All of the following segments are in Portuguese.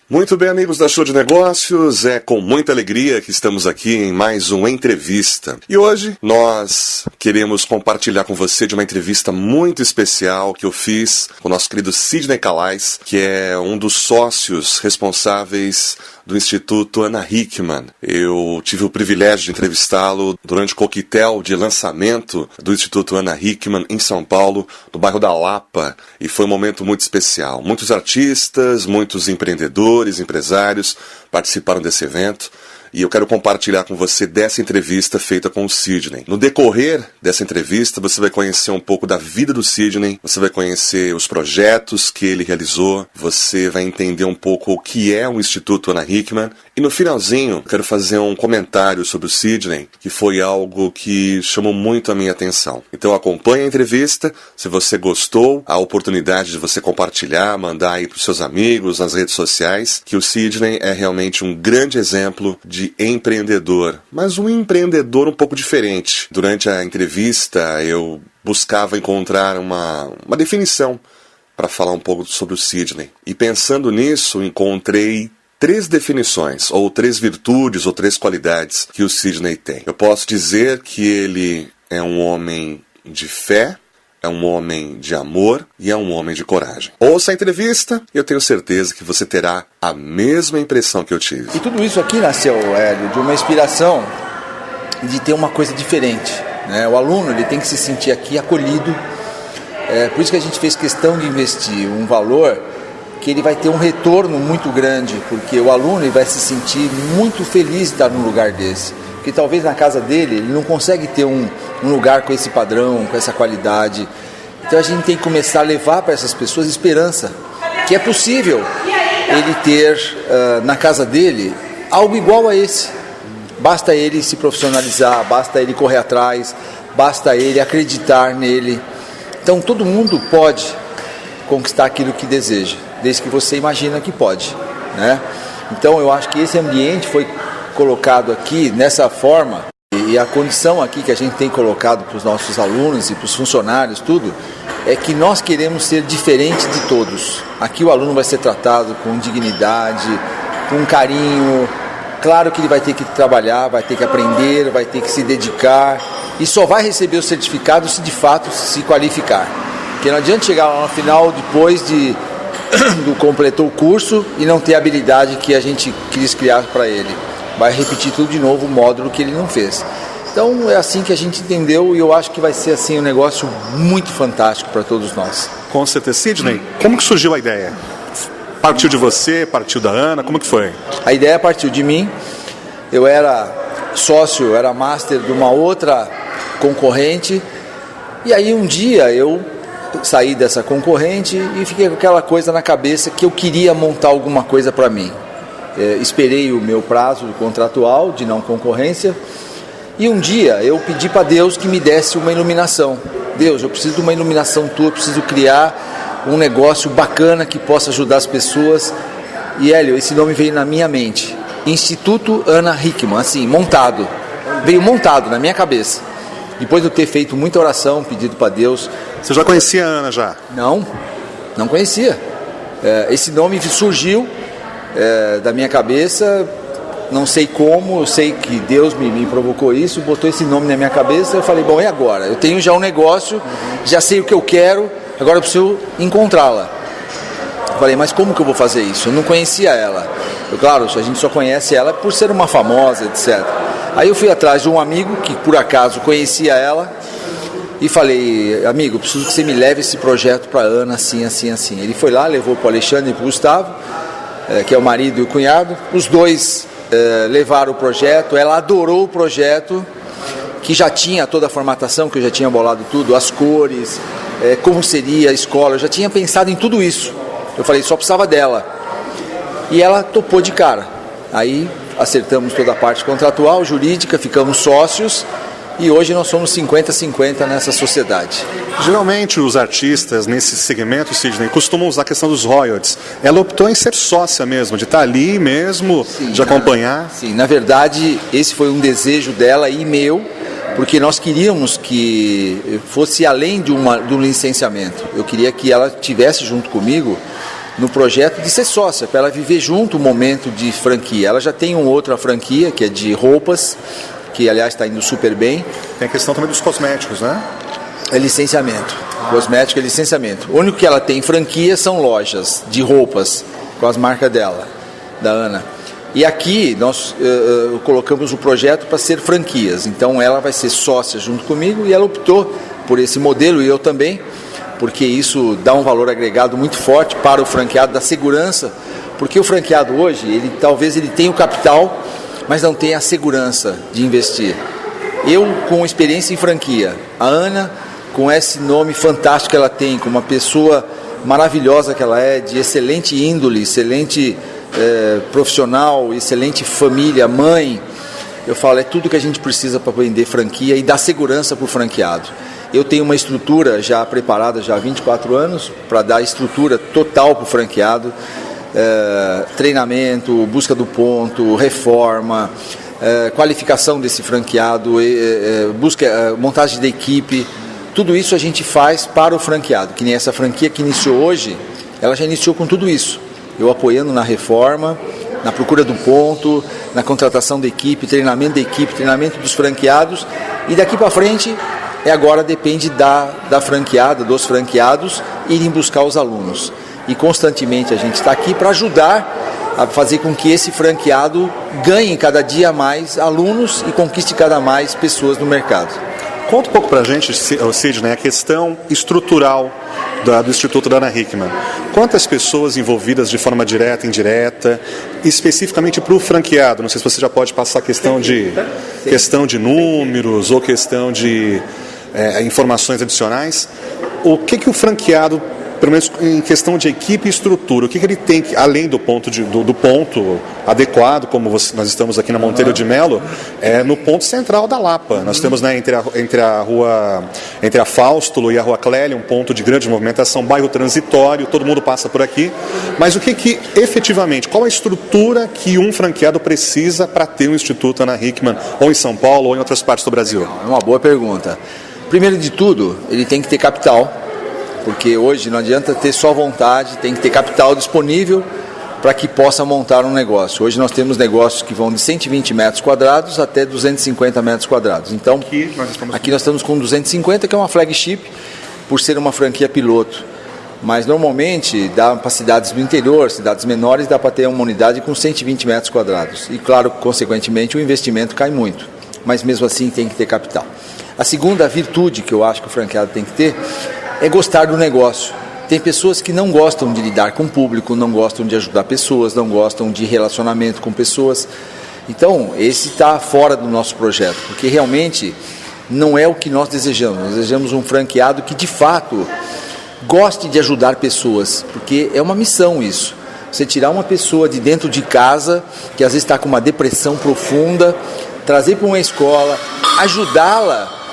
Muito bem, amigos da Show de Negócios, é com muita alegria que estamos aqui em mais uma entrevista. E hoje nós queremos compartilhar com você de uma entrevista muito especial que eu fiz com o nosso querido Sidney Calais, que é um dos sócios responsáveis do Instituto Ana Hickman. Eu tive o privilégio de entrevistá-lo durante o coquetel de lançamento do Instituto Ana Hickman em São Paulo, no bairro da Lapa, e foi um momento muito especial. Muitos artistas, muitos empreendedores, empresários participaram desse evento. E eu quero compartilhar com você dessa entrevista feita com o Sidney. No decorrer dessa entrevista, você vai conhecer um pouco da vida do Sidney, você vai conhecer os projetos que ele realizou, você vai entender um pouco o que é o Instituto Ana Hickman. E no finalzinho, eu quero fazer um comentário sobre o Sidney, que foi algo que chamou muito a minha atenção. Então acompanhe a entrevista, se você gostou, a oportunidade de você compartilhar, mandar aí para os seus amigos nas redes sociais, que o Sidney é realmente um grande exemplo de empreendedor, mas um empreendedor um pouco diferente. Durante a entrevista eu buscava encontrar uma definição para falar um pouco sobre o Sidney. E pensando nisso, encontrei 3 definições, ou 3 virtudes, ou 3 qualidades que o Sidney tem. Eu posso dizer que ele é um homem de fé, é um homem de amor e é um homem de coragem. Ouça a entrevista e eu tenho certeza que você terá a mesma impressão que eu tive. E tudo isso aqui nasceu, Hélio, de uma inspiração de ter uma coisa diferente, né? O aluno ele tem que se sentir aqui acolhido. Por isso que a gente fez questão de investir um valor que ele vai ter um retorno muito grande, porque o aluno ele vai se sentir muito feliz de estar num lugar desse. Porque talvez na casa dele ele não consegue ter um lugar com esse padrão, com essa qualidade. Então a gente tem que começar a levar para essas pessoas esperança, que é possível ele ter na casa dele algo igual a esse. Basta ele se profissionalizar, basta ele correr atrás, basta ele acreditar nele. Então todo mundo pode conquistar aquilo que deseja, desde que você imagina que pode, né? Então eu acho que esse ambiente foi colocado aqui nessa forma, e a condição aqui que a gente tem colocado para os nossos alunos e para os funcionários, tudo, é que nós queremos ser diferente de todos. Aqui o aluno vai ser tratado com dignidade, com carinho. Claro que ele vai ter que trabalhar, vai ter que aprender, vai ter que se dedicar, e só vai receber o certificado se de fato se qualificar. Porque não adianta chegar lá no final, depois do completou o curso, e não ter a habilidade que a gente quis criar para ele. Vai repetir tudo de novo, o módulo que ele não fez. Então é assim que a gente entendeu, e eu acho que vai ser assim um negócio muito fantástico para todos nós. Com certeza. Sidney, como que surgiu a ideia? Partiu de você, partiu da Ana, como que foi? A ideia partiu de mim. Eu era sócio, era master de uma outra concorrente, e aí um dia eu saí dessa concorrente e fiquei com aquela coisa na cabeça que eu queria montar alguma coisa para mim. Esperei o meu prazo contratual de não concorrência, e um dia eu pedi para Deus que me desse uma iluminação. Deus, eu preciso de uma iluminação tua, eu preciso criar um negócio bacana que possa ajudar as pessoas. E Hélio, esse nome veio na minha mente, Instituto Ana Hickman, assim, montado, veio montado na minha cabeça. Depois de eu ter feito muita oração, pedido para Deus. Você já conhecia a Ana já? Não conhecia. Esse nome surgiu da minha cabeça, não sei como, eu sei que Deus me provocou isso, botou esse nome na minha cabeça. Eu falei, bom, e agora? Eu tenho já um negócio, já sei o que eu quero, agora eu preciso encontrá-la. Eu falei, mas como que eu vou fazer isso? Eu não conhecia ela. Claro, a gente só conhece ela por ser uma famosa, etc. Aí eu fui atrás de um amigo que por acaso conhecia ela e falei, amigo, eu preciso que você me leve esse projeto para a Ana, assim, assim, assim. Ele foi lá, levou para o Alexandre e para o Gustavo, que é o marido e o cunhado. Os dois levaram o projeto, ela adorou o projeto, que já tinha toda a formatação, que eu já tinha bolado tudo, as cores, como seria a escola, eu já tinha pensado em tudo isso. Eu falei, só precisava dela. E ela topou de cara. Aí acertamos toda a parte contratual, jurídica, ficamos sócios, e hoje nós somos 50-50 nessa sociedade. Geralmente os artistas nesse segmento, Sidney, costumam usar a questão dos royalties. Ela optou em ser sócia mesmo, de estar ali mesmo, sim, de acompanhar. Sim, na verdade esse foi um desejo dela e meu, porque nós queríamos que fosse além de um licenciamento. Eu queria que ela tivesse junto comigo no projeto de ser sócia, para ela viver junto o momento de franquia. Ela já tem uma outra franquia, que é de roupas, que aliás está indo super bem. Tem a questão também dos cosméticos, né? É licenciamento. Cosmético é licenciamento. O único que ela tem franquia são lojas de roupas, com as marcas dela, da Ana. E aqui nós colocamos o projeto para ser franquias. Então ela vai ser sócia junto comigo e ela optou por esse modelo, e eu também, porque isso dá um valor agregado muito forte para o franqueado, da segurança, porque o franqueado hoje, talvez ele tenha o capital, mas não tenha a segurança de investir. Eu, com experiência em franquia, a Ana, com esse nome fantástico que ela tem, com uma pessoa maravilhosa que ela é, de excelente índole, excelente profissional, excelente família, mãe, eu falo, é tudo que a gente precisa para vender franquia e dar segurança para o franqueado. Eu tenho uma estrutura já preparada, já há 24 anos, para dar estrutura total para o franqueado, treinamento, busca do ponto, reforma, qualificação desse franqueado, montagem da equipe, tudo isso a gente faz para o franqueado, que nem essa franquia que iniciou hoje, ela já iniciou com tudo isso. Eu apoiando na reforma, na procura do ponto, na contratação da equipe, treinamento da equipe, treinamento dos franqueados, e daqui para frente agora depende da franqueada, dos franqueados, irem buscar os alunos. E constantemente a gente está aqui para ajudar a fazer com que esse franqueado ganhe cada dia mais alunos e conquiste cada mais pessoas no mercado. Conta um pouco para a gente, Sidney, a questão estrutural do Instituto da Ana Hickman. Quantas pessoas envolvidas de forma direta, indireta, especificamente para o franqueado? Não sei se você já pode passar questão de números ou questão de informações adicionais. O que o franqueado, pelo menos em questão de equipe e estrutura, o que ele tem, além do ponto adequado, como nós estamos aqui na Monteiro de Melo, no ponto central da Lapa. Nós temos, né, entre a Faustulo e a Rua Clélia, um ponto de grande movimentação, bairro transitório, todo mundo passa por aqui. Mas o que efetivamente, qual a estrutura que um franqueado precisa para ter um Instituto Ana Hickman, ou em São Paulo, ou em outras partes do Brasil? É uma boa pergunta. Primeiro de tudo, ele tem que ter capital, porque hoje não adianta ter só vontade, tem que ter capital disponível para que possa montar um negócio. Hoje nós temos negócios que vão de 120 metros quadrados até 250 metros quadrados. Então, aqui nós estamos com 250, que é uma flagship, por ser uma franquia piloto. Mas normalmente dá para cidades do interior, cidades menores, dá para ter uma unidade com 120 metros quadrados. E claro, consequentemente, o investimento cai muito. Mas mesmo assim tem que ter capital. A segunda virtude que eu acho que o franqueado tem que ter é gostar do negócio. Tem pessoas que não gostam de lidar com o público, não gostam de ajudar pessoas, não gostam de relacionamento com pessoas. Então, esse está fora do nosso projeto, porque realmente não é o que nós desejamos. Nós desejamos um franqueado que, de fato, goste de ajudar pessoas, porque é uma missão isso. Você tirar uma pessoa de dentro de casa, que às vezes está com uma depressão profunda, trazer para uma escola, ajudá-la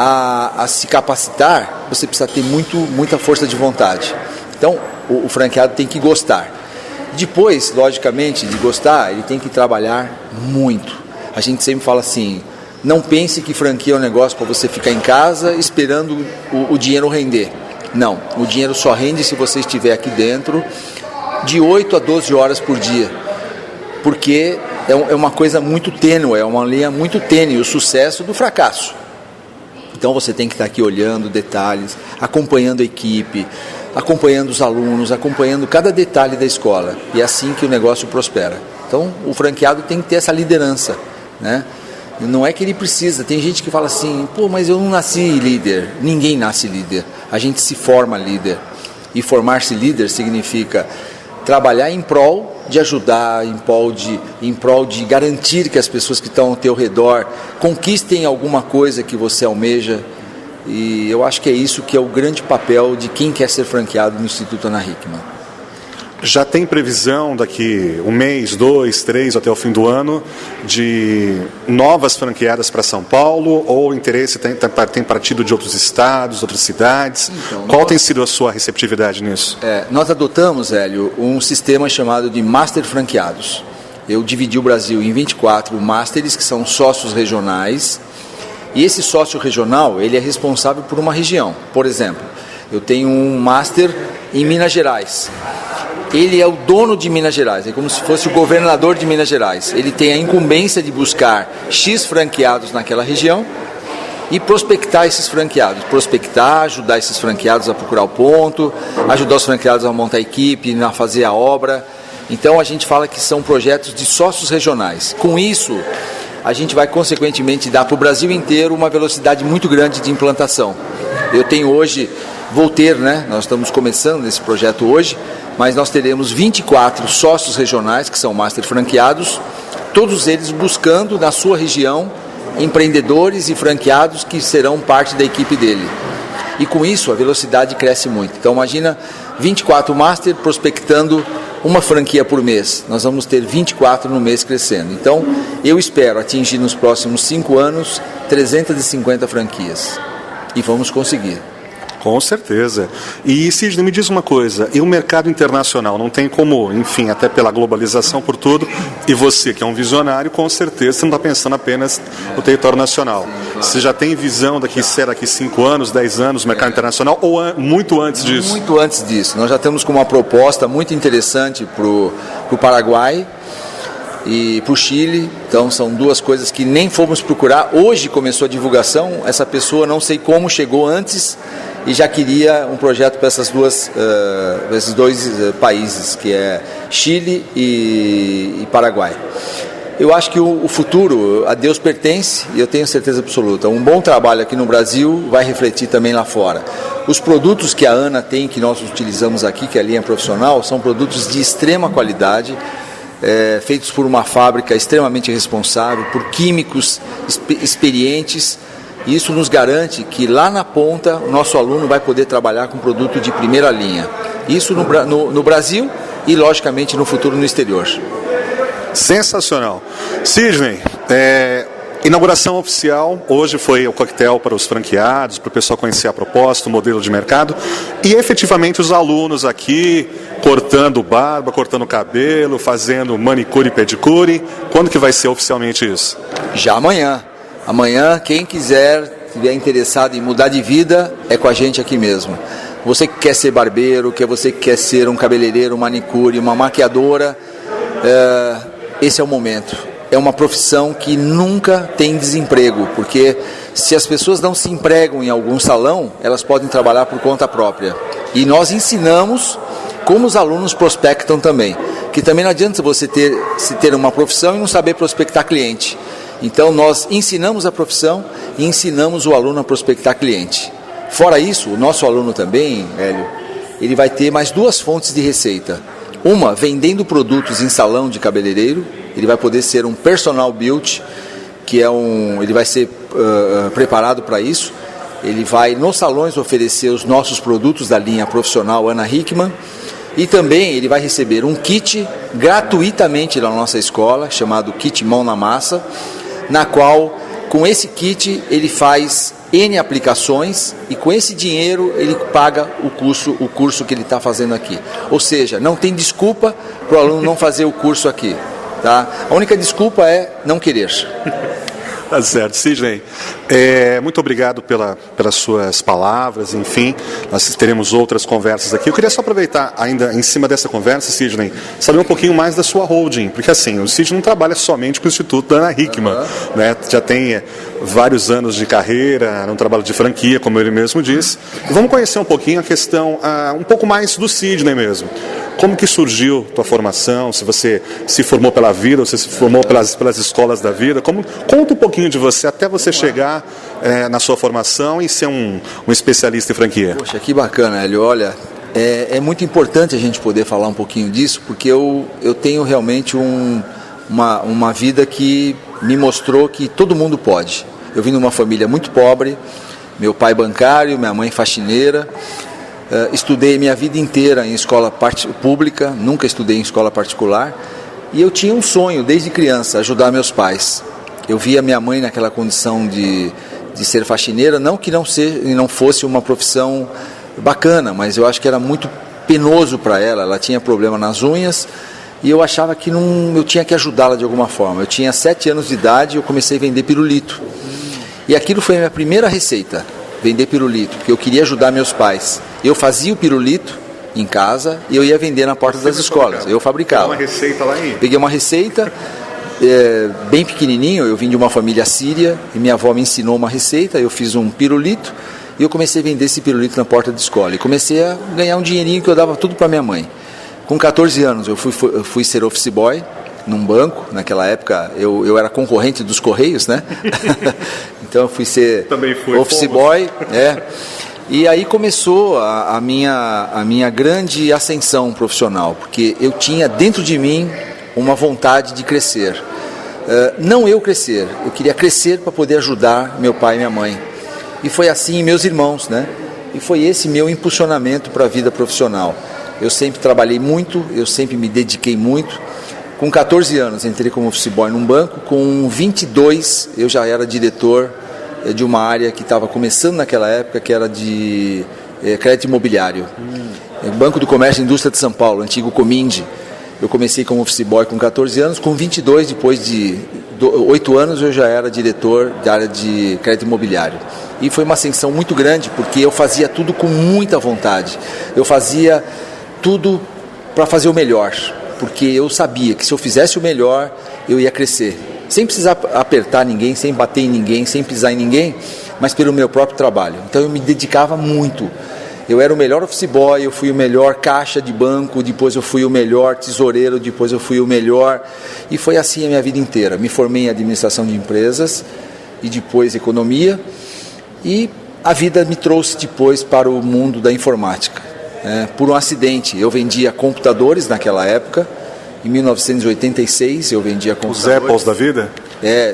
a se capacitar, você precisa ter muita força de vontade. Então, o franqueado tem que gostar. Depois, logicamente, de gostar, ele tem que trabalhar muito. A gente sempre fala assim, não pense que franquia é um negócio para você ficar em casa esperando o dinheiro render. Não, o dinheiro só rende se você estiver aqui dentro de 8 a 12 horas por dia. Porque é uma coisa muito tênue, é uma linha muito tênue, o sucesso do fracasso. Então você tem que estar aqui olhando detalhes, acompanhando a equipe, acompanhando os alunos, acompanhando cada detalhe da escola. E é assim que o negócio prospera. Então o franqueado tem que ter essa liderança, né? Não é que ele precisa, tem gente que fala assim, pô, mas eu não nasci líder. Ninguém nasce líder, a gente se forma líder. E formar-se líder significa trabalhar em prol de ajudar, em prol de garantir que as pessoas que estão ao teu redor conquistem alguma coisa que você almeja. E eu acho que é isso que é o grande papel de quem quer ser franqueado no Instituto Ana Hickman. Já tem previsão daqui 1 mês, 2, 3, até o fim do ano, de novas franqueadas para São Paulo, ou o interesse tem partido de outros estados, outras cidades? Então, qual tem sido a sua receptividade nisso? Nós adotamos, Hélio, um sistema chamado de Master Franqueados. Eu dividi o Brasil em 24 Masters, que são sócios regionais, e esse sócio regional, ele é responsável por uma região. Por exemplo, eu tenho um Master em Minas Gerais. ele é o dono de Minas Gerais, é como se fosse o governador de Minas Gerais. Ele tem a incumbência de buscar X franqueados naquela região e prospectar esses franqueados. Prospectar, ajudar esses franqueados a procurar o ponto, ajudar os franqueados a montar a equipe, a fazer a obra. Então a gente fala que são projetos de sócios regionais. Com isso, a gente vai consequentemente dar para o Brasil inteiro uma velocidade muito grande de implantação. Eu tenho hoje, vou ter, né? Nós estamos começando esse projeto hoje, mas nós teremos 24 sócios regionais, que são master franqueados, todos eles buscando na sua região empreendedores e franqueados que serão parte da equipe dele. E com isso a velocidade cresce muito. Então imagina 24 master prospectando uma franquia por mês. Nós vamos ter 24 no mês crescendo. Então eu espero atingir nos próximos 5 anos 350 franquias. E vamos conseguir. Com certeza. E Sidney, me diz uma coisa, e o mercado internacional não tem como, enfim, até pela globalização por tudo, e você que é um visionário, com certeza você não está pensando apenas no território nacional. Você já tem visão daqui 5 anos, 10 anos, no mercado internacional, ou muito antes disso? Muito antes disso. Nós já estamos com uma proposta muito interessante para o Paraguai e para o Chile. Então são duas coisas que nem fomos procurar. Hoje começou a divulgação, essa pessoa não sei como chegou antes e já queria um projeto para esses dois países, que é Chile e Paraguai. Eu acho que o futuro a Deus pertence e eu tenho certeza absoluta. Um bom trabalho aqui no Brasil vai refletir também lá fora. Os produtos que a ANA tem, que nós utilizamos aqui, que é a linha profissional, são produtos de extrema qualidade, feitos por uma fábrica extremamente responsável, por químicos experientes. E isso nos garante que lá na ponta o nosso aluno vai poder trabalhar com produto de primeira linha. Isso no Brasil e, logicamente, no futuro no exterior. Sensacional. Sidney, inauguração oficial, hoje foi o coquetel para os franqueados, para o pessoal conhecer a proposta, o modelo de mercado, e efetivamente os alunos aqui cortando barba, cortando cabelo, fazendo manicure e pedicure. Quando que vai ser oficialmente isso? Já amanhã. Amanhã, quem quiser, estiver interessado em mudar de vida, é com a gente aqui mesmo. Você que quer ser barbeiro, você que quer ser um cabeleireiro, manicure, uma maquiadora, esse é o momento. É uma profissão que nunca tem desemprego, porque se as pessoas não se empregam em algum salão, elas podem trabalhar por conta própria. E nós ensinamos como os alunos prospectam também, que também não adianta você ter uma profissão e não saber prospectar cliente. Então nós ensinamos a profissão e ensinamos o aluno a prospectar cliente. Fora isso, o nosso aluno também, Hélio, ele vai ter mais 2 fontes de receita. Uma, vendendo produtos em salão de cabeleireiro, ele vai poder ser um personal beauty, que ele vai ser preparado para isso. Ele vai nos salões oferecer os nossos produtos da linha profissional Ana Hickman. E também ele vai receber um kit gratuitamente na nossa escola, chamado Kit Mão na Massa, na qual, com esse kit, ele faz N aplicações e com esse dinheiro ele paga o curso que ele está fazendo aqui. Ou seja, não tem desculpa para o aluno não fazer o curso aqui. Tá? A única desculpa é não querer. Tá certo, Sidney. Muito obrigado pelas suas palavras, enfim, nós teremos outras conversas aqui. Eu queria só aproveitar ainda em cima dessa conversa, Sidney, saber um pouquinho mais da sua holding, porque assim, o Sidney não trabalha somente com o Instituto da Ana Hickman, né? Já tem vários anos de carreira, um trabalho de franquia, como ele mesmo disse. Vamos conhecer um pouquinho a questão, um pouco mais do Sidney mesmo. Como que surgiu tua formação? Se você se formou pela vida, ou se formou pelas escolas da vida? Conta um pouquinho de você, até você chegar na sua formação e ser um especialista em franquia. Poxa, que bacana, Hélio. Olha, é muito importante a gente poder falar um pouquinho disso, porque eu tenho realmente uma vida que me mostrou que todo mundo pode. Eu vim de uma família muito pobre, meu pai bancário, minha mãe faxineira. Estudei minha vida inteira em escola pública, nunca estudei em escola particular, e eu tinha um sonho desde criança, ajudar meus pais. Eu via minha mãe naquela condição de ser faxineira, não que não fosse uma profissão bacana, mas eu acho que era muito penoso para ela. Ela tinha problema nas unhas e eu achava que eu tinha que ajudá-la de alguma forma. Eu tinha 7 anos de idade e eu comecei a vender pirulito. E aquilo foi a minha primeira receita, vender pirulito, porque eu queria ajudar meus pais. Eu fazia o pirulito em casa e eu ia vender na porta das escolas. Eu fabricava. Peguei uma receita lá em... Peguei uma receita, bem pequenininho, eu vim de uma família síria e minha avó me ensinou uma receita, eu fiz um pirulito e eu comecei a vender esse pirulito na porta da escola. E comecei a ganhar um dinheirinho que eu dava tudo para minha mãe. Com 14 anos eu fui ser office boy num banco. Naquela época eu era concorrente dos Correios, né? Então eu fui ser office boy. E aí começou a minha grande ascensão profissional, porque eu tinha dentro de mim uma vontade de crescer. Não eu crescer, eu queria crescer para poder ajudar meu pai e minha mãe. E foi assim meus irmãos, né? E foi esse meu impulsionamento para a vida profissional. Eu sempre trabalhei muito, eu sempre me dediquei muito. Com 14 anos entrei como office boy num banco, com 22 eu já era diretor de uma área que estava começando naquela época, que era de crédito imobiliário. Banco do Comércio e Indústria de São Paulo, antigo Cominde. Eu comecei como office boy com 14 anos, com 22, depois de 8 anos eu já era diretor da área de crédito imobiliário. E foi uma ascensão muito grande, porque eu fazia tudo com muita vontade. Eu fazia tudo para fazer o melhor, porque eu sabia que se eu fizesse o melhor, eu ia crescer. Sem precisar apertar ninguém, sem bater em ninguém, sem pisar em ninguém, mas pelo meu próprio trabalho. Então eu me dedicava muito. Eu era o melhor office boy, eu fui o melhor caixa de banco, depois eu fui o melhor tesoureiro, depois eu fui o melhor. E foi assim a minha vida inteira. Me formei em administração de empresas e depois economia. E a vida me trouxe depois para o mundo da informática. Por um acidente, eu vendia computadores naquela época. Em 1986 eu vendia computadores. Os Apples da vida?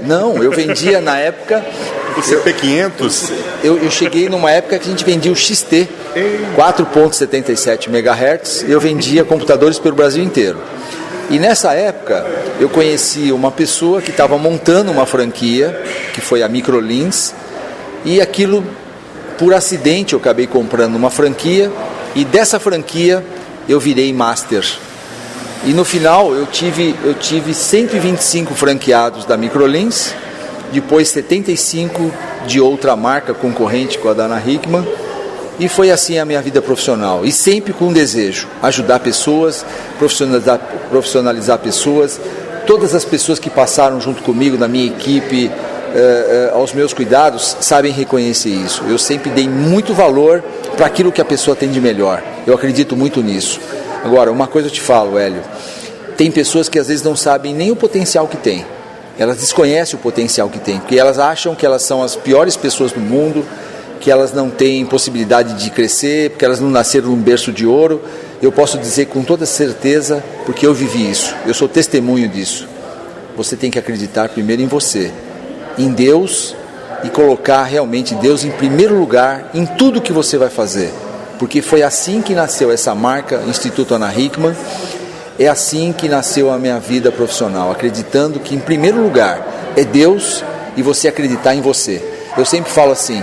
Não, eu vendia na época... O CP500? Eu cheguei numa época que a gente vendia o XT, 4.77 MHz, e eu vendia computadores pelo Brasil inteiro. E nessa época eu conheci uma pessoa que estava montando uma franquia, que foi a Microlins, e aquilo, por acidente, eu acabei comprando uma franquia, e dessa franquia eu virei master. E no final eu tive 125 franqueados da Microlins, depois 75 de outra marca concorrente com a da Ana Hickman, e foi assim a minha vida profissional. E sempre com um desejo, ajudar pessoas, profissionalizar pessoas, todas as pessoas que passaram junto comigo, na minha equipe, aos meus cuidados, sabem reconhecer isso. Eu sempre dei muito valor para aquilo que a pessoa tem de melhor. Eu acredito muito nisso. Agora, uma coisa eu te falo, Hélio, tem pessoas que às vezes não sabem nem o potencial que tem. Elas desconhecem o potencial que tem, porque elas acham que elas são as piores pessoas do mundo, que elas não têm possibilidade de crescer, porque elas não nasceram num berço de ouro. Eu posso dizer com toda certeza, porque eu vivi isso, eu sou testemunho disso. Você tem que acreditar primeiro em você, em Deus, e colocar realmente Deus em primeiro lugar em tudo que você vai fazer. Porque foi assim que nasceu essa marca, Instituto Ana Hickman. É assim que nasceu a minha vida profissional, acreditando que em primeiro lugar é Deus e você acreditar em você. Eu sempre falo assim,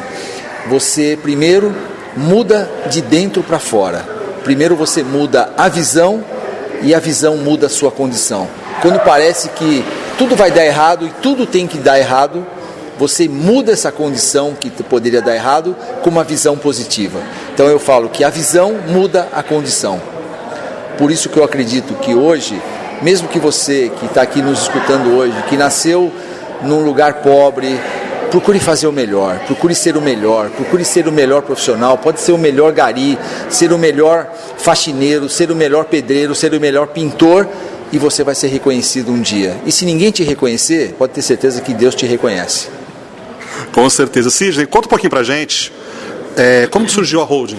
você primeiro muda de dentro para fora. Primeiro você muda a visão e a visão muda a sua condição. Quando parece que tudo vai dar errado e tudo tem que dar errado, você muda essa condição que poderia dar errado com uma visão positiva. Então eu falo que a visão muda a condição. Por isso que eu acredito que hoje, mesmo que você que está aqui nos escutando hoje, que nasceu num lugar pobre, procure fazer o melhor, procure ser o melhor profissional, pode ser o melhor gari, ser o melhor faxineiro, ser o melhor pedreiro, ser o melhor pintor, e você vai ser reconhecido um dia. E se ninguém te reconhecer, pode ter certeza que Deus te reconhece. Com certeza. Sidney, conta um pouquinho pra gente, como surgiu a holding?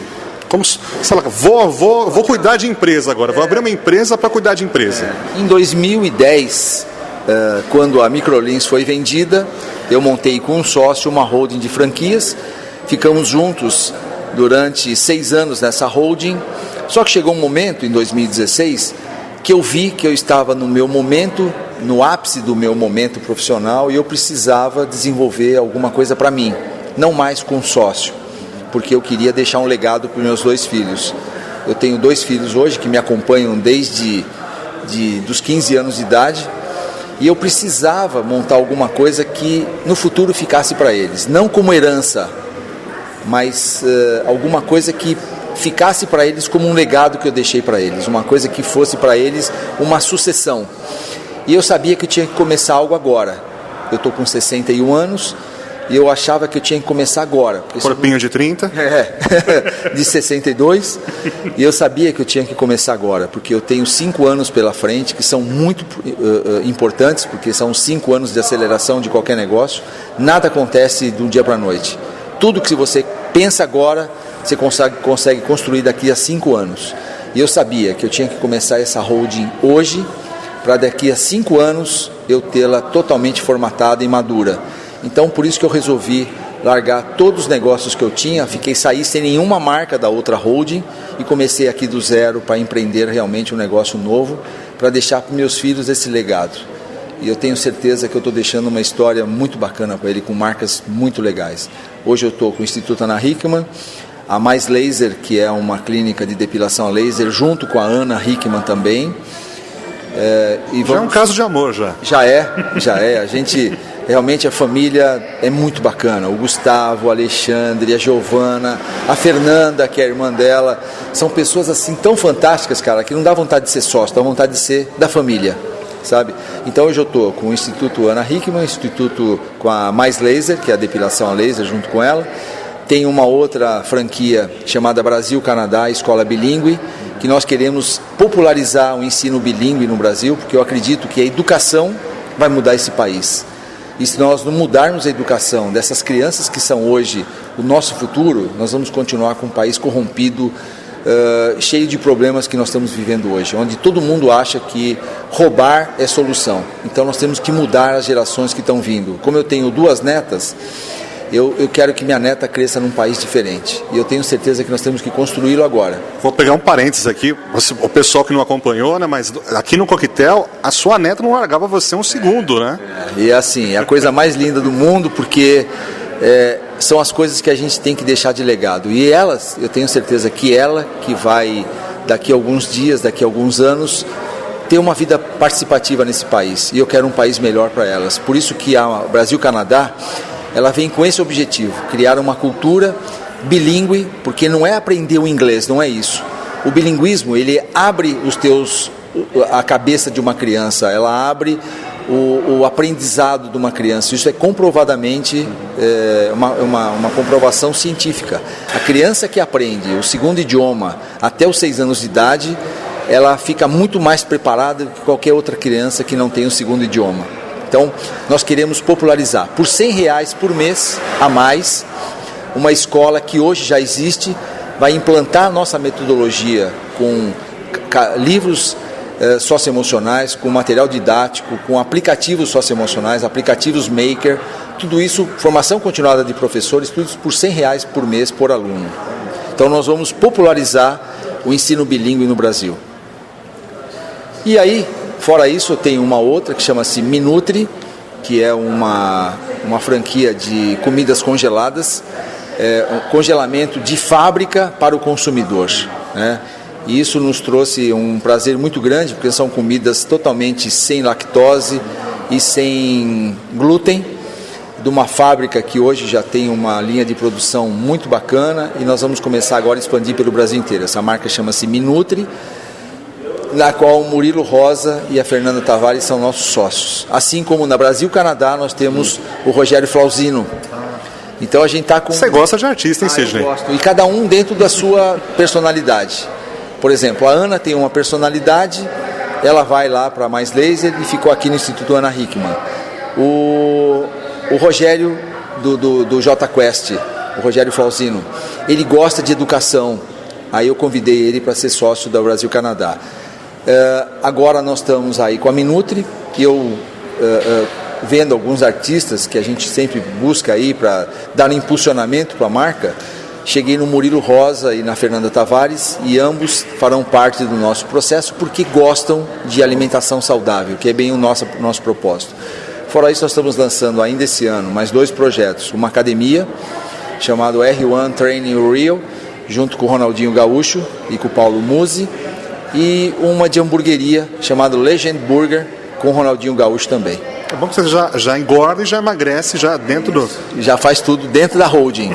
Como, sei lá, vou cuidar de empresa agora, vou abrir uma empresa para cuidar de empresa. Em 2010, quando a Microlins foi vendida, eu montei com um sócio uma holding de franquias, ficamos juntos durante 6 anos nessa holding, só que chegou um momento, em 2016, que eu vi que eu estava no meu momento, no ápice do meu momento profissional, e eu precisava desenvolver alguma coisa para mim, não mais com sócio, porque eu queria deixar um legado para os meus 2 filhos. Eu tenho 2 filhos hoje que me acompanham desde dos 15 anos de idade, e eu precisava montar alguma coisa que no futuro ficasse para eles, não como herança, mas alguma coisa que ficasse para eles como um legado que eu deixei para eles, uma coisa que fosse para eles uma sucessão. E eu sabia que eu tinha que começar algo agora. Eu estou com 61 anos e eu achava que eu tinha que começar agora. Corpinho de 30? De 62. E eu sabia que eu tinha que começar agora, porque eu tenho 5 anos pela frente, que são muito importantes, porque são 5 anos de aceleração de qualquer negócio. Nada acontece de um dia para a noite. Tudo que você pensa agora, você consegue construir daqui a 5 anos. E eu sabia que eu tinha que começar essa holding hoje, para daqui a 5 anos eu tê-la totalmente formatada e madura. Então, por isso que eu resolvi largar todos os negócios que eu tinha, saí sem nenhuma marca da outra holding e comecei aqui do zero para empreender realmente um negócio novo, para deixar para meus filhos esse legado. E eu tenho certeza que eu estou deixando uma história muito bacana para ele, com marcas muito legais. Hoje eu estou com o Instituto Ana Hickman, a Mais Laser, que é uma clínica de depilação a laser, junto com a Ana Hickman também. Já é um caso de amor, já. Já é. A gente, realmente a família é muito bacana. O Gustavo, o Alexandre, a Giovana, a Fernanda, que é a irmã dela. São pessoas assim tão fantásticas, cara, que não dá vontade de ser sócio, dá vontade de ser da família, sabe? Então hoje eu estou com o Instituto Ana Hickman, Instituto com a Mais Laser, que é a depilação a laser, junto com ela. Tem uma outra franquia chamada Brasil-Canadá, Escola Bilíngue, que nós queremos popularizar o ensino bilíngue no Brasil, porque eu acredito que a educação vai mudar esse país. E se nós não mudarmos a educação dessas crianças que são hoje o nosso futuro, nós vamos continuar com um país corrompido, cheio de problemas que nós estamos vivendo hoje, onde todo mundo acha que roubar é solução. Então nós temos que mudar as gerações que estão vindo. Como eu tenho 2 netas, eu quero que minha neta cresça num país diferente. E eu tenho certeza que nós temos que construí-lo agora. Vou pegar um parênteses aqui, o pessoal que não acompanhou, né? Mas aqui no Coquetel, a sua neta não largava você um segundo, né? E assim, é a coisa mais linda do mundo, porque são as coisas que a gente tem que deixar de legado. E elas, eu tenho certeza que ela, que vai daqui a alguns dias, daqui a alguns anos, ter uma vida participativa nesse país. E eu quero um país melhor para elas. Por isso que a Brasil-Canadá, ela vem com esse objetivo, criar uma cultura bilíngue, porque não é aprender o inglês, não é isso. O bilinguismo, ele abre a cabeça de uma criança, ela abre o aprendizado de uma criança. Isso é comprovadamente uma comprovação científica. A criança que aprende o segundo idioma até os 6 anos de idade, ela fica muito mais preparada do que qualquer outra criança que não tem o segundo idioma. Então, nós queremos popularizar por R$100 por mês a mais, uma escola que hoje já existe, vai implantar a nossa metodologia com livros socioemocionais, com material didático, com aplicativos socioemocionais, aplicativos maker, tudo isso, formação continuada de professores, tudo isso por R$100 por mês por aluno. Então, nós vamos popularizar o ensino bilíngue no Brasil. E aí, fora isso, eu tenho uma outra que chama-se Minutri, que é uma franquia de comidas congeladas, um congelamento de fábrica para o consumidor, né? E isso nos trouxe um prazer muito grande, porque são comidas totalmente sem lactose e sem glúten, de uma fábrica que hoje já tem uma linha de produção muito bacana, e nós vamos começar agora a expandir pelo Brasil inteiro. Essa marca chama-se Minutri, na qual o Murilo Rosa e a Fernanda Tavares são nossos sócios. Assim como na Brasil-Canadá nós temos o Rogério Flauzino. Então a gente está com... Você gosta de artista, hein, Sidney? Eu gosto. E cada um dentro da sua personalidade. Por exemplo, a Ana tem uma personalidade, ela vai lá para Mais Laser e ficou aqui no Instituto Ana Hickman. O Rogério do J Quest, o Rogério Flauzino, ele gosta de educação. Aí eu convidei ele para ser sócio da Brasil-Canadá. Agora nós estamos aí com a Minutri, que eu vendo alguns artistas que a gente sempre busca aí para dar um impulsionamento para a marca. Cheguei no Murilo Rosa e na Fernanda Tavares, e ambos farão parte do nosso processo porque gostam de alimentação saudável, que é bem o nosso propósito. Fora isso, nós estamos lançando ainda esse ano mais 2 projetos, uma academia chamada R1 Training Real, junto com o Ronaldinho Gaúcho e com o Paulo Musi, e uma de hamburgueria chamada Legend Burger, com o Ronaldinho Gaúcho também. É bom que você já engorda e já emagrece já dentro do... Já faz tudo dentro da holding.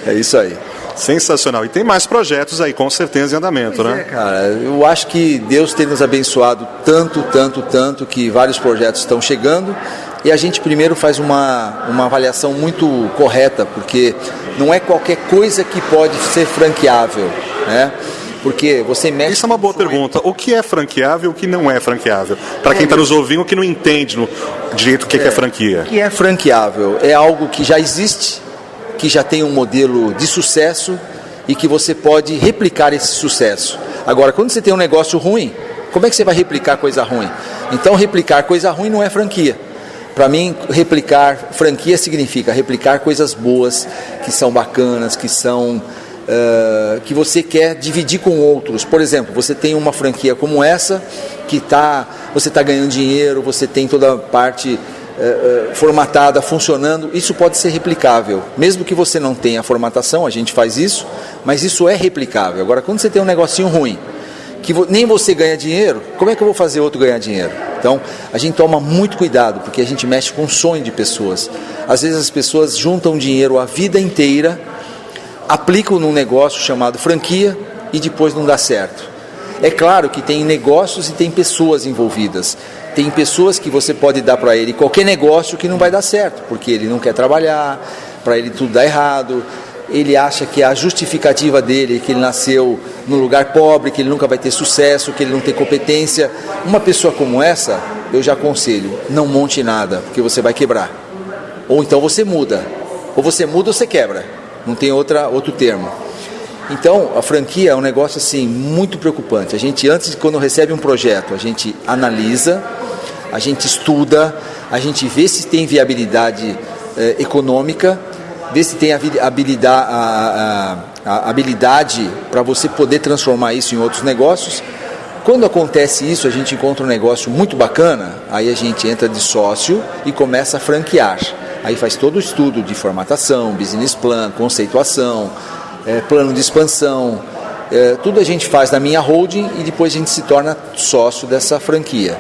É isso aí. Sensacional. E tem mais projetos aí, com certeza, em andamento, né? Cara, eu acho que Deus tem nos abençoado tanto, que vários projetos estão chegando. E a gente primeiro faz uma avaliação muito correta, porque não é qualquer coisa que pode ser franqueável, né? Porque você mexe... Isso é uma boa pergunta. O que é franqueável e o que não é franqueável? Para quem está nos ouvindo, que não entende no direito o que é franquia. O que é franqueável? É algo que já existe, que já tem um modelo de sucesso e que você pode replicar esse sucesso. Agora, quando você tem um negócio ruim, como é que você vai replicar coisa ruim? Então, replicar coisa ruim não é franquia. Para mim, replicar franquia significa replicar coisas boas, que são bacanas, que são... que você quer dividir com outros. Por exemplo, você tem uma franquia como essa, que você está ganhando dinheiro, você tem toda a parte formatada, funcionando, isso pode ser replicável. Mesmo que você não tenha a formatação, a gente faz isso, mas isso é replicável. Agora, quando você tem um negocinho ruim, que nem você ganha dinheiro, como é que eu vou fazer outro ganhar dinheiro? Então, a gente toma muito cuidado, porque a gente mexe com o sonho de pessoas. Às vezes as pessoas juntam dinheiro a vida inteira, aplicam num negócio chamado franquia e depois não dá certo. É claro que tem negócios e tem pessoas envolvidas. Tem pessoas que você pode dar para ele qualquer negócio que não vai dar certo, porque ele não quer trabalhar, para ele tudo dá errado, ele acha que a justificativa dele é que ele nasceu num lugar pobre, que ele nunca vai ter sucesso, que ele não tem competência. Uma pessoa como essa, eu já aconselho, não monte nada, porque você vai quebrar. Ou então você muda. Ou você muda ou você quebra. Não tem outro termo. Então, a franquia é um negócio assim muito preocupante. A gente, quando recebe um projeto, a gente analisa, a gente estuda, a gente vê se tem viabilidade econômica, vê se tem a habilidade para você poder transformar isso em outros negócios. Quando acontece isso, a gente encontra um negócio muito bacana, aí a gente entra de sócio e começa a franquear. Aí faz todo o estudo de formatação, business plan, conceituação, plano de expansão, tudo a gente faz na minha holding e depois a gente se torna sócio dessa franquia.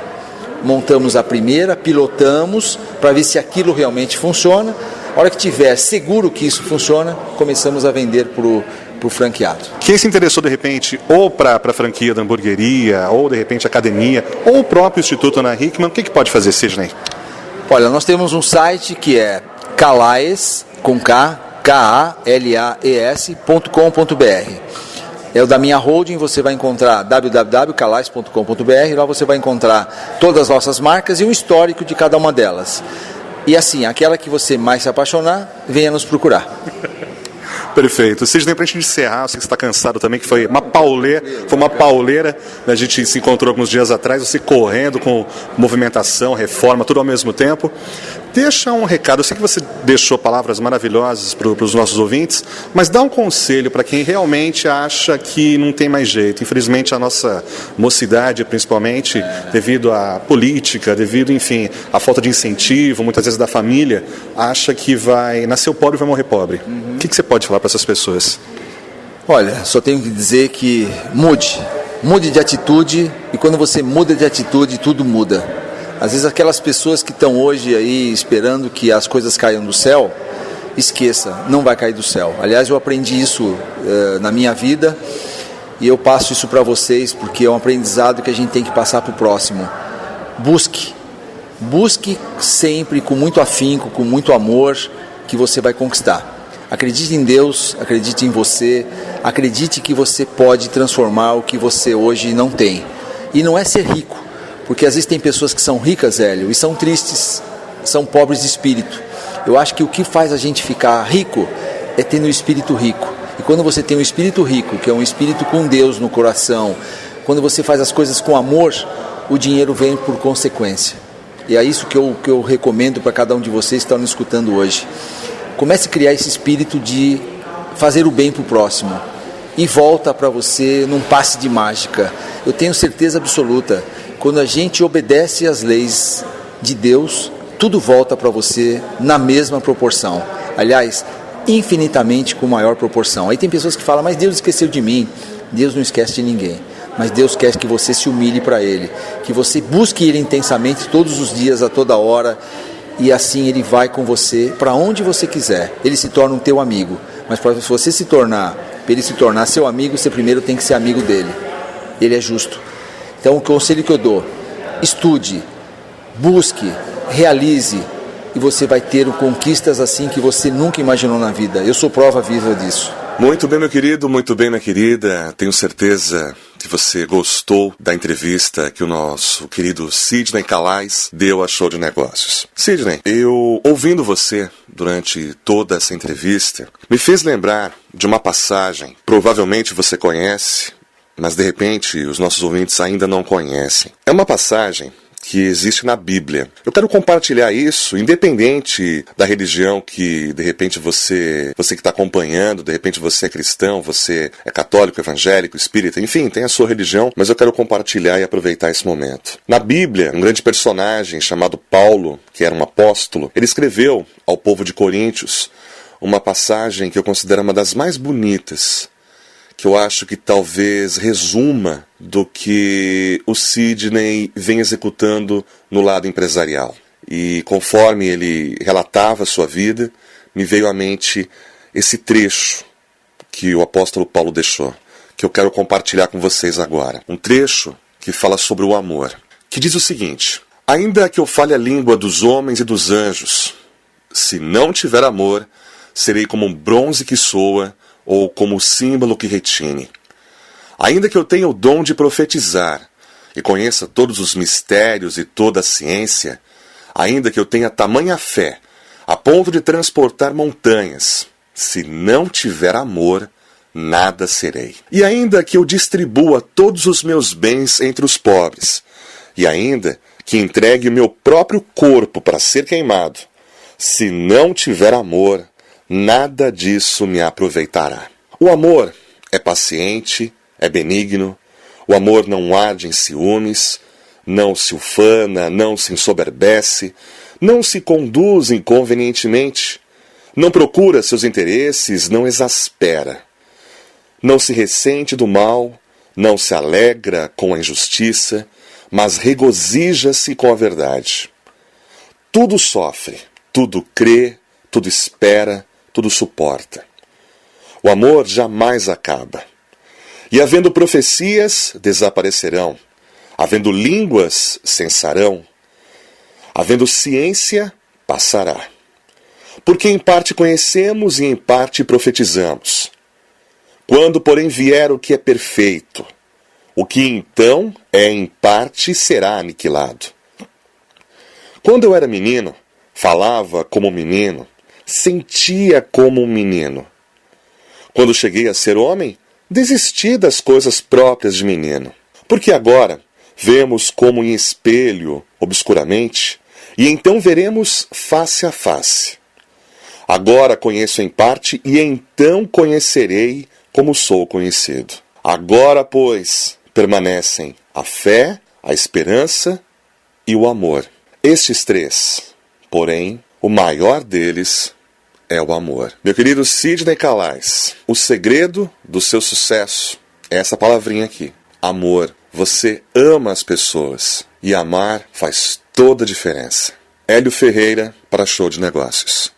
Montamos a primeira, pilotamos para ver se aquilo realmente funciona. A hora que tiver seguro que isso funciona, começamos a vender para o franqueado. Quem se interessou de repente ou para a franquia da hamburgueria, ou de repente academia, ou o próprio Instituto Ana Hickman, o que pode fazer, Sidney? Olha, nós temos um site que é Kalaes, com K, kalaes.com.br. É o da minha holding, você vai encontrar www.kalaes.com.br, lá você vai encontrar todas as nossas marcas e um histórico de cada uma delas. E assim, aquela que você mais se apaixonar, venha nos procurar. Perfeito. Sidney, para a gente encerrar, eu sei que você está cansado também, que foi uma pauleira, a gente se encontrou alguns dias atrás, você correndo com movimentação, reforma, tudo ao mesmo tempo. Deixa um recado, eu sei que você deixou palavras maravilhosas para os nossos ouvintes, mas dá um conselho para quem realmente acha que não tem mais jeito. Infelizmente a nossa mocidade, principalmente, devido à política, devido, enfim, à falta de incentivo, muitas vezes da família, acha que vai nascer pobre e vai morrer pobre. O que você pode falar para essas pessoas? Olha, só tenho que dizer que mude de atitude, e quando você muda de atitude, tudo muda. Às vezes aquelas pessoas que estão hoje aí esperando que as coisas caiam do céu, esqueça, não vai cair do céu. Aliás, eu aprendi isso na minha vida e eu passo isso para vocês porque é um aprendizado que a gente tem que passar para o próximo. Busque sempre com muito afinco, com muito amor, que você vai conquistar. Acredite em Deus, acredite em você, acredite que você pode transformar o que você hoje não tem. E não é ser rico. Porque às vezes tem pessoas que são ricas, Hélio, e são tristes, são pobres de espírito. Eu acho que o que faz a gente ficar rico é ter um espírito rico. E quando você tem um espírito rico, que é um espírito com Deus no coração, quando você faz as coisas com amor, o dinheiro vem por consequência. E é isso que eu recomendo para cada um de vocês que estão nos escutando hoje. Comece a criar esse espírito de fazer o bem para o próximo. E volta para você num passe de mágica. Eu tenho certeza absoluta. Quando a gente obedece às leis de Deus, tudo volta para você na mesma proporção. Aliás, infinitamente com maior proporção. Aí tem pessoas que falam, mas Deus esqueceu de mim. Deus não esquece de ninguém. Mas Deus quer que você se humilhe para Ele. Que você busque Ele intensamente todos os dias, a toda hora. E assim Ele vai com você para onde você quiser. Ele se torna um teu amigo. Mas para você para ele se tornar seu amigo, você primeiro tem que ser amigo dele. Ele é justo. Então o conselho que eu dou: estude, busque, realize, e você vai ter conquistas assim que você nunca imaginou na vida. Eu sou prova viva disso. Muito bem, meu querido, muito bem, minha querida. Tenho certeza que você gostou da entrevista que o nosso querido Sidney Calais deu a Show de Negócios. Sidney, eu ouvindo você durante toda essa entrevista, me fez lembrar de uma passagem, provavelmente você conhece, mas de repente os nossos ouvintes ainda não conhecem. É uma passagem que existe na Bíblia. Eu quero compartilhar isso, independente da religião que, de repente, você que está acompanhando, de repente você é cristão, você é católico, evangélico, espírita, enfim, tem a sua religião, mas eu quero compartilhar e aproveitar esse momento. Na Bíblia, um grande personagem chamado Paulo, que era um apóstolo, ele escreveu ao povo de Coríntios uma passagem que eu considero uma das mais bonitas, que eu acho que talvez resuma do que o Sidney vem executando no lado empresarial. E conforme ele relatava a sua vida, me veio à mente esse trecho que o apóstolo Paulo deixou, que eu quero compartilhar com vocês agora. Um trecho que fala sobre o amor, que diz o seguinte: ainda que eu fale a língua dos homens e dos anjos, se não tiver amor, serei como um bronze que soa, ou como símbolo que retine. Ainda que eu tenha o dom de profetizar e conheça todos os mistérios e toda a ciência, ainda que eu tenha tamanha fé a ponto de transportar montanhas, se não tiver amor, nada serei. E ainda que eu distribua todos os meus bens entre os pobres, e ainda que entregue o meu próprio corpo para ser queimado, se não tiver amor, nada disso me aproveitará. O amor é paciente, é benigno, o amor não arde em ciúmes, não se ufana, não se ensoberbece, não se conduz inconvenientemente, não procura seus interesses, não exaspera, não se ressente do mal, não se alegra com a injustiça, mas regozija-se com a verdade. Tudo sofre, tudo crê, tudo espera, tudo suporta. O amor jamais acaba. E havendo profecias, desaparecerão. Havendo línguas, cessarão. Havendo ciência, passará. Porque em parte conhecemos e em parte profetizamos. Quando, porém, vier o que é perfeito, o que então é em parte será aniquilado. Quando eu era menino, falava como menino, sentia como um menino. Quando cheguei a ser homem, desisti das coisas próprias de menino. Porque agora vemos como em espelho, obscuramente, e então veremos face a face. Agora conheço em parte, e então conhecerei como sou conhecido. Agora, pois, permanecem a fé, a esperança e o amor. Estes três, porém, o maior deles é o amor. Meu querido Sidney Calais, o segredo do seu sucesso é essa palavrinha aqui: amor. Você ama as pessoas e amar faz toda a diferença. Hélio Ferreira para Show de Negócios.